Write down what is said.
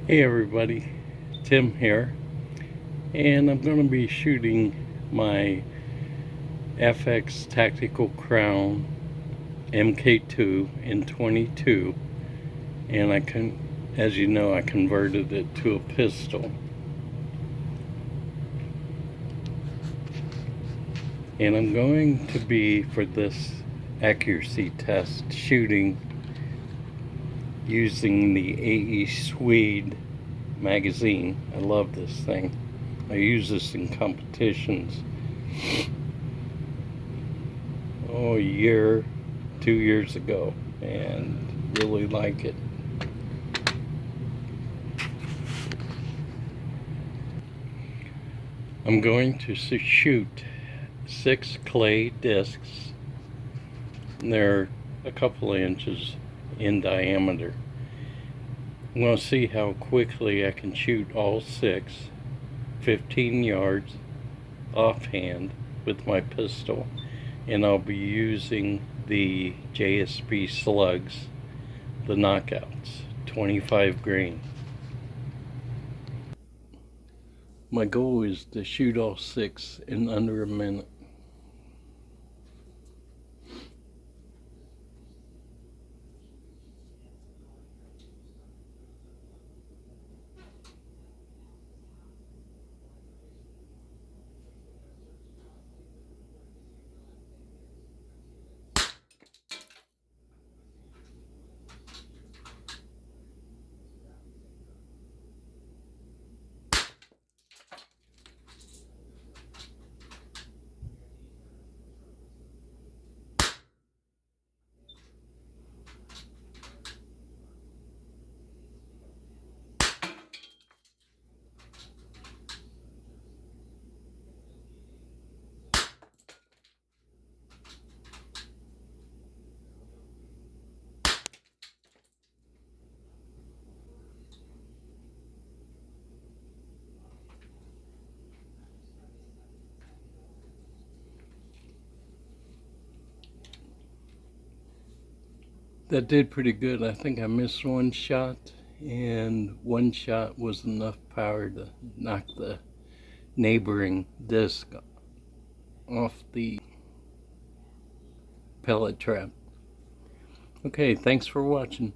Hey everybody, Tim here, and I'm going to be shooting my FX Tactical Crown MKII in 22, and as you know, I converted it to a pistol. And I'm going to be, for this accuracy test, shooting using the AE Swede magazine. I love this thing. I use this in competitions. A year, 2 years ago, and really like it. I'm going to shoot 6 clay discs. They're a couple of inches in diameter. I'm going to see how quickly I can shoot all 6, 15 yards offhand with my pistol, and I'll be using the JSB Slugs, the Knockouts, 25 grain. My goal is to shoot all 6 in under a minute. That did pretty good. I think I missed one shot, and one shot was enough power to knock the neighboring disc off the pellet trap. Okay, thanks for watching.